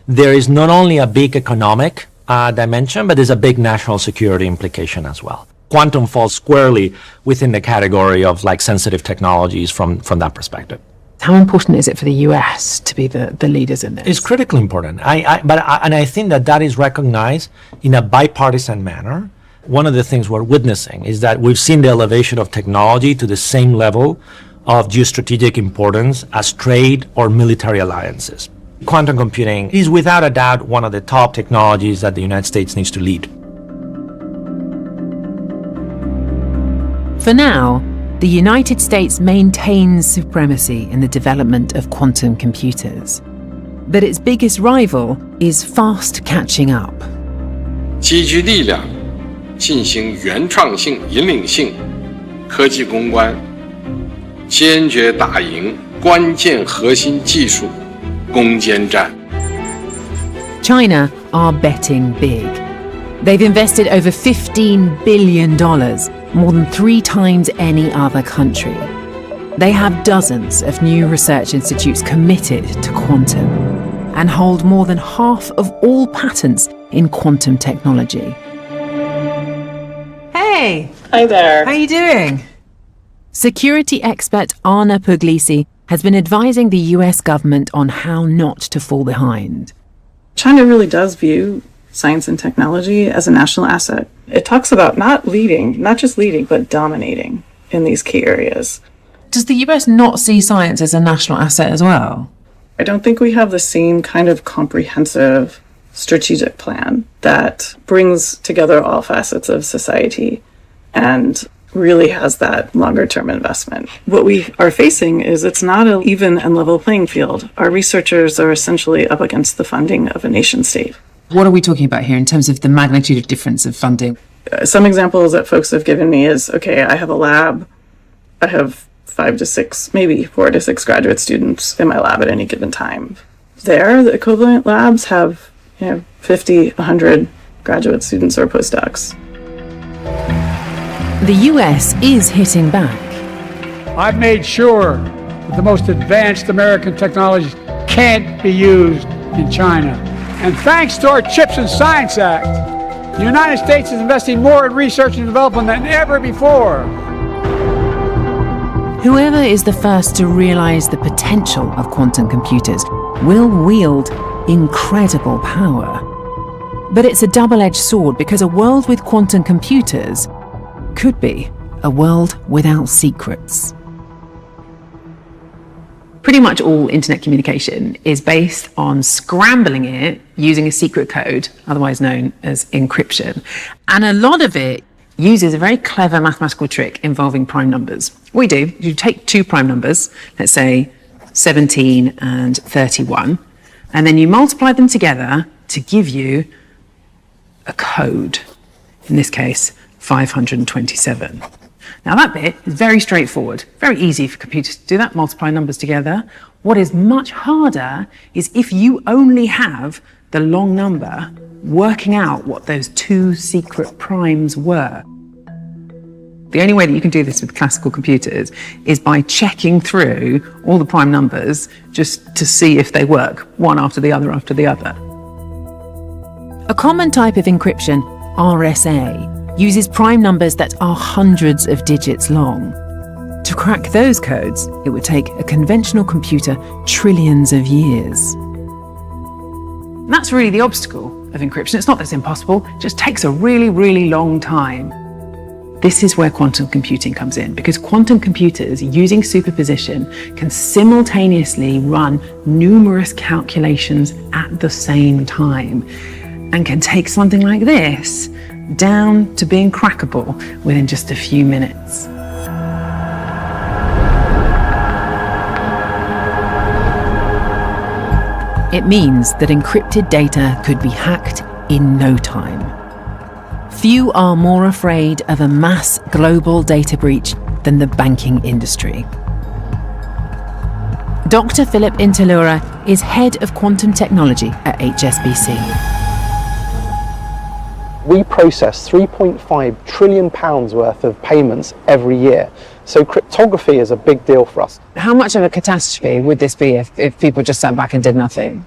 there is not only a big economic dimension, but there's a big national security implication as well. Quantum falls squarely within the category of like sensitive technologies from that perspective. How important is it for the US to be the leaders in this? It's critically important. I think that is recognized in a bipartisan manner. One of the things we're witnessing is that we've seen the elevation of technology to the same level of geostrategic importance as trade or military alliances. Quantum computing is without a doubt one of the top technologies that the United States needs to lead. For now, the United States maintains supremacy in the development of quantum computers. But its biggest rival is fast catching up. 集聚力量，进行原创性、引领性科技攻关，坚决打赢关键核心技术攻坚战。 China are betting big. They've invested over $15 billion, more than 3 times any other country. They have dozens of new research institutes committed to quantum and hold more than half of all patents in quantum technology. Hey! Hi there. How are you doing? Security expert Anna Puglisi has been advising the US government on how not to fall behind. China really does view science and technology as a national asset. It talks about not just leading, but dominating in these key areas. Does the US not see science as a national asset as well? I don't think we have the same kind of comprehensive strategic plan that brings together all facets of society and really has that longer term investment. What we are facing is it's not an even and level playing field. Our researchers are essentially up against the funding of a nation state. What are we talking about here in terms of the magnitude of difference of funding? Some examples that folks have given me is, okay, I have a lab. I have 5 to 6, maybe 4 to 6 graduate students in my lab at any given time. There, the equivalent labs have 50, 100 graduate students or postdocs. The US is hitting back. I've made sure that the most advanced American technologies can't be used in China. And thanks to our CHIPS and Science Act, the United States is investing more in research and development than ever before. Whoever is the first to realize the potential of quantum computers will wield incredible power. But it's a double-edged sword, because a world with quantum computers could be a world without secrets. Pretty much all internet communication is based on scrambling it using a secret code, otherwise known as encryption. And a lot of it uses a very clever mathematical trick involving prime numbers. What we do is you take 2 prime numbers, let's say 17 and 31, and then you multiply them together to give you a code, in this case 527. Now that bit is very straightforward, very easy for computers to do that, multiply numbers together. What is much harder is if you only have the long number, working out what those 2 secret primes were. The only way that you can do this with classical computers is by checking through all the prime numbers just to see if they work, one after the other after the other. A common type of encryption, RSA, uses prime numbers that are hundreds of digits long. To crack those codes, it would take a conventional computer trillions of years. That's really the obstacle of encryption. It's not that it's impossible, it just takes a really, really long time. This is where quantum computing comes in, because quantum computers using superposition can simultaneously run numerous calculations at the same time and can take something like this down to being crackable within just a few minutes. It means that encrypted data could be hacked in no time. Few are more afraid of a mass global data breach than the banking industry. Dr. Philip Intelura is head of quantum technology at HSBC. We process £3.5 trillion worth of payments every year. So cryptography is a big deal for us. How much of a catastrophe would this be if people just sat back and did nothing?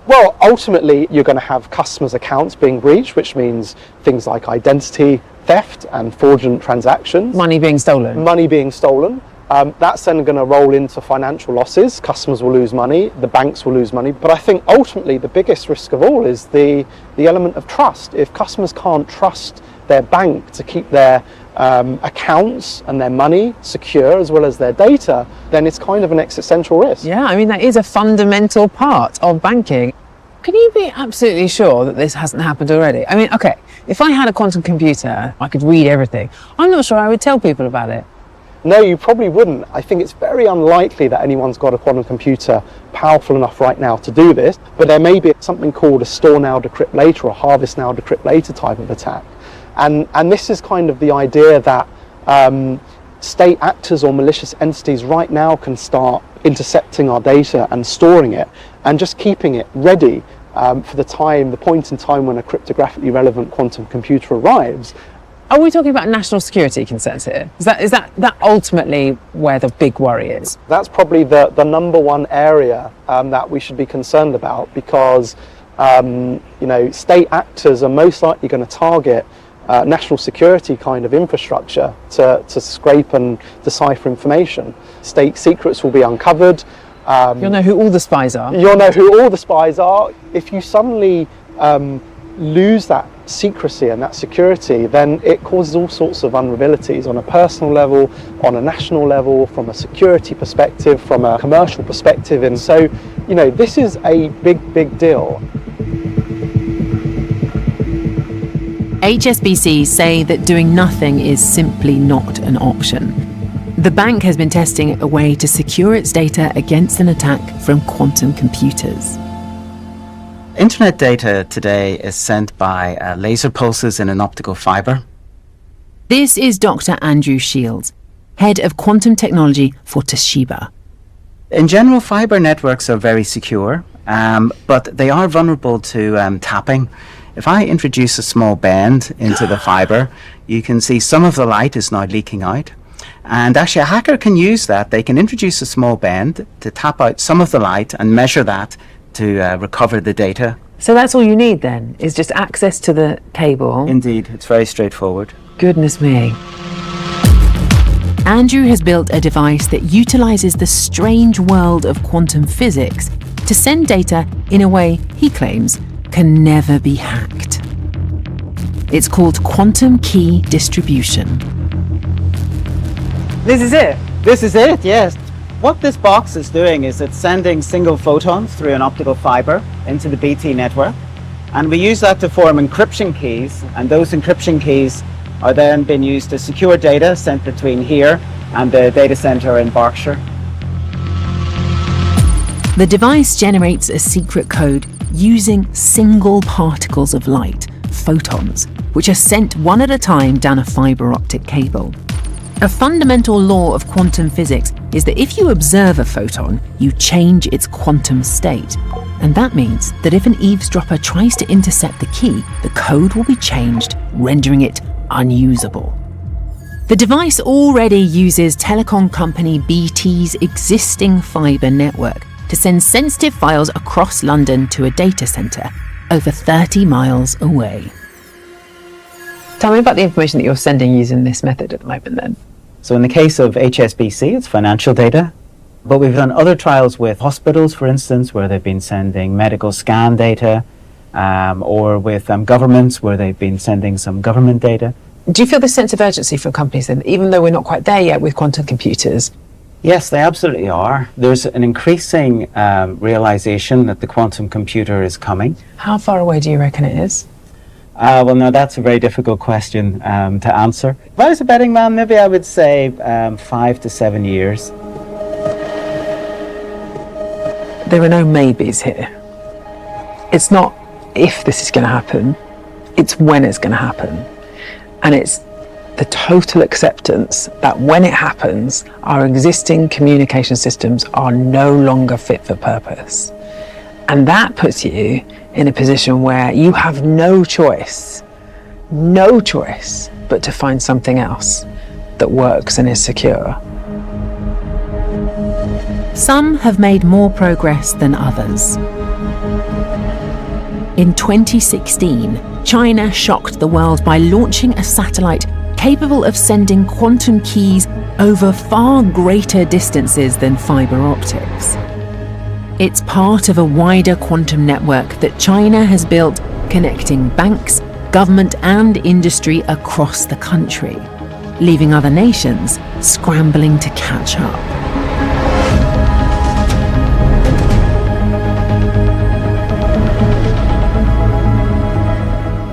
Well, ultimately, you're going to have customers' accounts being breached, which means things like identity theft and fraudulent transactions. Money being stolen. Money being stolen. That's then going to roll into financial losses. Customers will lose money, the banks will lose money. But I think ultimately the biggest risk of all is the element of trust. If customers can't trust their bank to keep their accounts and their money secure as well as their data, then it's kind of an existential risk. Yeah, I mean, that is a fundamental part of banking. Can you be absolutely sure that this hasn't happened already? I mean, okay, if I had a quantum computer, I could read everything. I'm not sure I would tell people about it. No, you probably wouldn't. I think it's very unlikely that anyone's got a quantum computer powerful enough right now to do this, but there may be something called a store now, decrypt later, or harvest now, decrypt later type of attack. And this is kind of the idea that state actors or malicious entities right now can start intercepting our data and storing it and just keeping it ready for the point in time when a cryptographically relevant quantum computer arrives. Are we talking about national security concerns here? Is that ultimately where the big worry is? That's probably the number one area that we should be concerned about, because state actors are most likely going to target national security kind of infrastructure to scrape and decipher information. State secrets will be uncovered. You'll know who all the spies are. You'll know who all the spies are. If you suddenly lose that secrecy and that security, then it causes all sorts of vulnerabilities on a personal level, on a national level, from a security perspective, from a commercial perspective. And so, this is a big deal. HSBC say that doing nothing is simply not an option. The bank has been testing a way to secure its data against an attack from quantum computers. Internet data today is sent by laser pulses in an optical fiber. This is Dr. Andrew Shields, head of quantum technology for Toshiba. In general, fiber networks are very secure, but they are vulnerable to tapping. If I introduce a small bend into the fiber, you can see some of the light is now leaking out. And actually a hacker can use that. They can introduce a small bend to tap out some of the light and measure that to recover the data. So that's all you need then, is just access to the cable? Indeed, it's very straightforward. Goodness me. Andrew has built a device that utilizes the strange world of quantum physics to send data in a way he claims can never be hacked. It's called quantum key distribution. This is it? This is it, yes. What this box is doing is it's sending single photons through an optical fiber into the BT network, and we use that to form encryption keys, and those encryption keys are then being used to secure data sent between here and the data center in Berkshire. The device generates a secret code using single particles of light, photons, which are sent one at a time down a fiber optic cable. A fundamental law of quantum physics is that if you observe a photon, you change its quantum state. And that means that if an eavesdropper tries to intercept the key, the code will be changed, rendering it unusable. The device already uses telecom company BT's existing fibre network to send sensitive files across London to a data centre over 30 miles away. Tell me about the information that you're sending using this method at the moment then. So in the case of HSBC, it's financial data, but we've done other trials with hospitals, for instance, where they've been sending medical scan data, or with governments where they've been sending some government data. Do you feel this sense of urgency from companies then, even though we're not quite there yet with quantum computers? Yes, they absolutely are. There's an increasing realization that the quantum computer is coming. How far away do you reckon it is? Well, no, that's a very difficult question to answer. If I was a betting man, maybe I would say 5 to 7 years. There are no maybes here. It's not if this is going to happen, it's when it's going to happen. And it's the total acceptance that when it happens, our existing communication systems are no longer fit for purpose. And that puts you in a position where you have no choice but to find something else that works and is secure. Some have made more progress than others. In 2016, China shocked the world by launching a satellite capable of sending quantum keys over far greater distances than fiber optics. It's part of a wider quantum network that China has built, connecting banks, government and industry across the country, leaving other nations scrambling to catch up.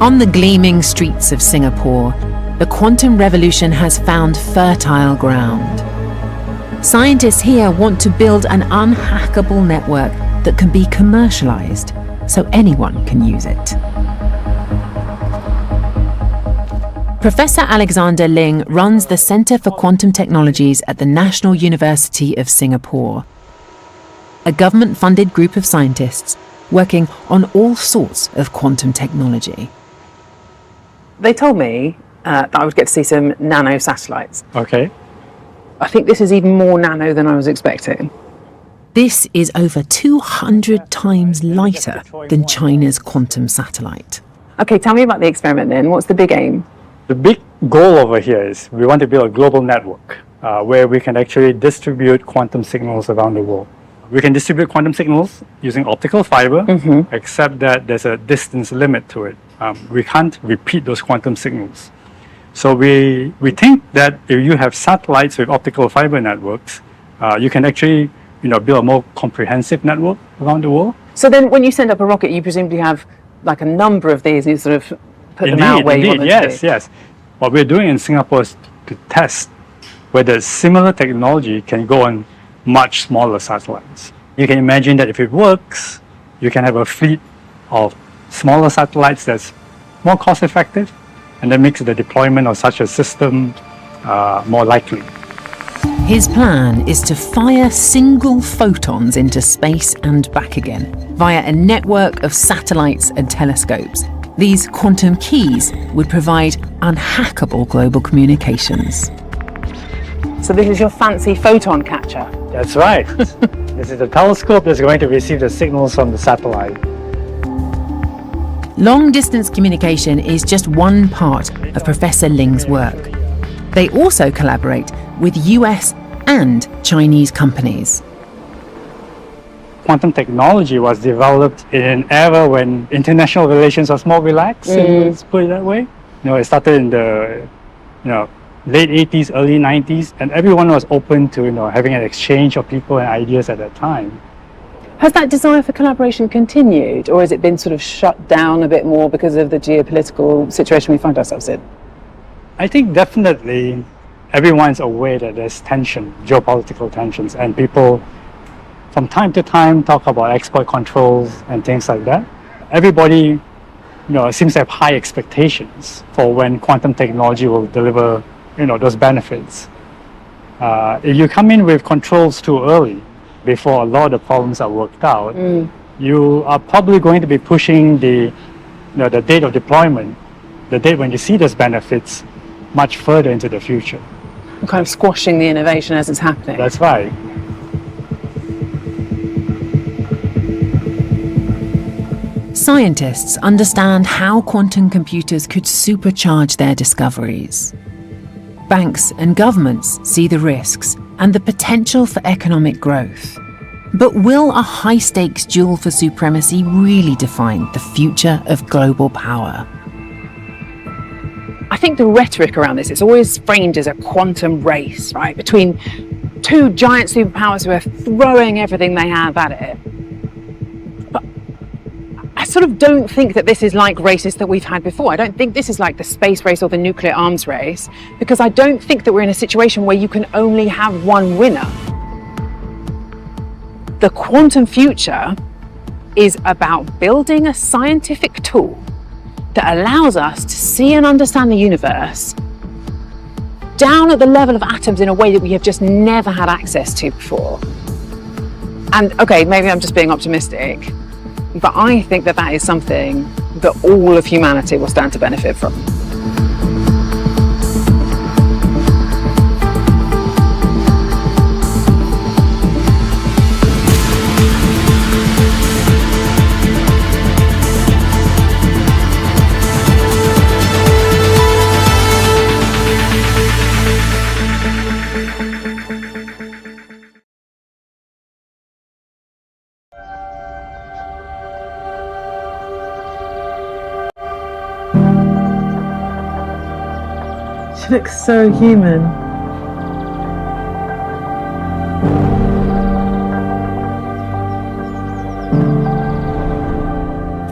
On the gleaming streets of Singapore, the quantum revolution has found fertile ground. Scientists here want to build an unhackable network that can be commercialized, so anyone can use it. Professor Alexander Ling runs the Center for Quantum Technologies at the National University of Singapore, a government-funded group of scientists working on all sorts of quantum technology. They told me that I would get to see some nano satellites. Okay. I think this is even more nano than I was expecting. This is over 200 times lighter than China's quantum satellite. Okay, tell me about the experiment then. What's the big aim? The big goal over here is we want to build a global network where we can actually distribute quantum signals around the world. We can distribute quantum signals using optical fiber, except that there's a distance limit to it. We can't repeat those quantum signals. So we think that if you have satellites with optical fiber networks, you can actually build a more comprehensive network around the world. So then when you send up a rocket, you presumably have like a number of these, you sort of put them out where you want them to be. Yes. What we're doing in Singapore is to test whether similar technology can go on much smaller satellites. You can imagine that if it works, you can have a fleet of smaller satellites that's more cost effective, and that makes the deployment of such a system more likely. His plan is to fire single photons into space and back again via a network of satellites and telescopes. These quantum keys would provide unhackable global communications. So this is your fancy photon catcher? That's right. This is a telescope that's going to receive the signals from the satellite. Long-distance communication is just one part of Professor Ling's work. They also collaborate with US and Chinese companies. Quantum technology was developed in an era when international relations was more relaxed, let's put it that way. It started in the late 80s, early 90s, and everyone was open to having an exchange of people and ideas at that time. Has that desire for collaboration continued, or has it been sort of shut down a bit more because of the geopolitical situation we find ourselves in? I think definitely everyone's aware that there's tension, geopolitical tensions, and people from time to time talk about export controls and things like that. Everybody seems to have high expectations for when quantum technology will deliver those benefits. If you come in with controls too early, before a lot of the problems are worked out, you are probably going to be pushing the date of deployment, the date when you see those benefits, much further into the future. And kind of squashing the innovation as it's happening. That's right. Scientists understand how quantum computers could supercharge their discoveries. Banks and governments see the risks and the potential for economic growth. But will a high-stakes duel for supremacy really define the future of global power? I think the rhetoric around this, it's always framed as a quantum race, right? Between two giant superpowers who are throwing everything they have at it. But I sort of don't think that this is like races that we've had before. I don't think this is like the space race or the nuclear arms race, because I don't think that we're in a situation where you can only have one winner. The quantum future is about building a scientific tool that allows us to see and understand the universe down at the level of atoms in a way that we have just never had access to before. And okay, maybe I'm just being optimistic, but I think that that is something that all of humanity will stand to benefit from. She looks so human.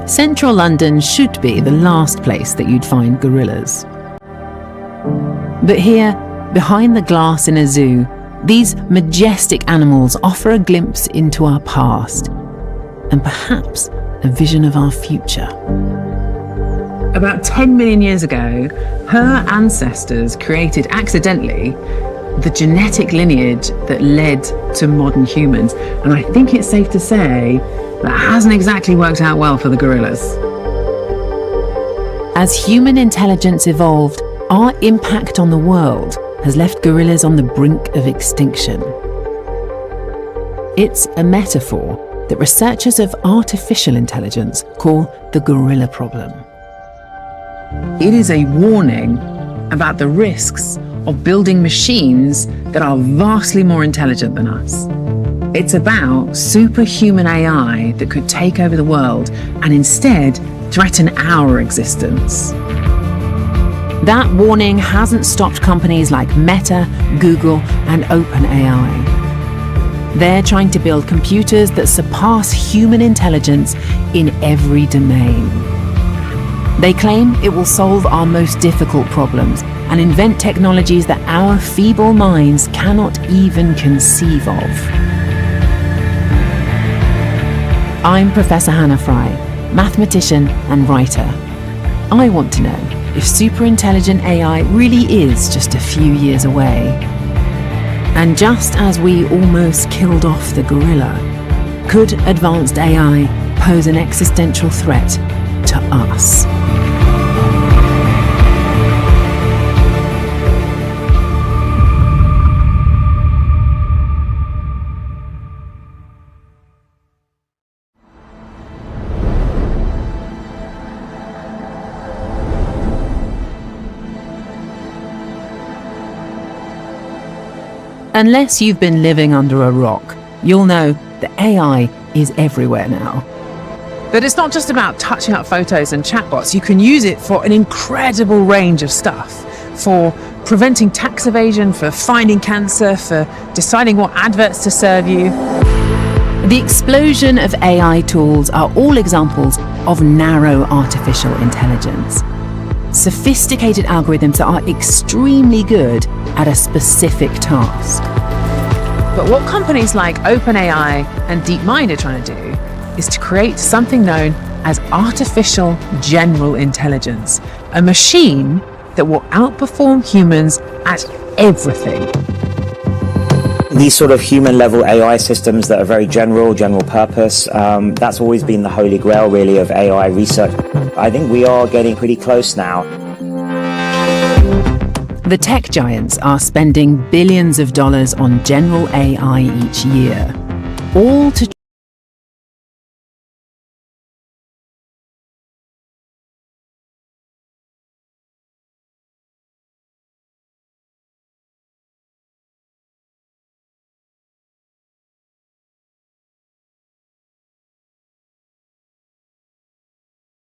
Central London should be the last place that you'd find gorillas. But here, behind the glass in a zoo, these majestic animals offer a glimpse into our past and perhaps a vision of our future. About 10 million years ago, her ancestors created accidentally the genetic lineage that led to modern humans. And I think it's safe to say that hasn't exactly worked out well for the gorillas. As human intelligence evolved, our impact on the world has left gorillas on the brink of extinction. It's a metaphor that researchers of artificial intelligence call the gorilla problem. It is a warning about the risks of building machines that are vastly more intelligent than us. It's about superhuman AI that could take over the world and instead threaten our existence. That warning hasn't stopped companies like Meta, Google, and OpenAI. They're trying to build computers that surpass human intelligence in every domain. They claim it will solve our most difficult problems and invent technologies that our feeble minds cannot even conceive of. I'm Professor Hannah Fry, mathematician and writer. I want to know if superintelligent AI really is just a few years away. And just as we almost killed off the gorilla, could advanced AI pose an existential threat to us? Unless you've been living under a rock, you'll know that AI is everywhere now. That it's not just about touching up photos and chatbots. You can use it for an incredible range of stuff. For preventing tax evasion, for finding cancer, for deciding what adverts to serve you. The explosion of AI tools are all examples of narrow artificial intelligence. Sophisticated algorithms that are extremely good at a specific task. But what companies like OpenAI and DeepMind are trying to do is to create something known as artificial general intelligence, a machine that will outperform humans at everything. These sort of human-level AI systems that are very general purpose, that's always been the holy grail, really, of AI research. I think we are getting pretty close now. The tech giants are spending billions of dollars on general AI each year, all to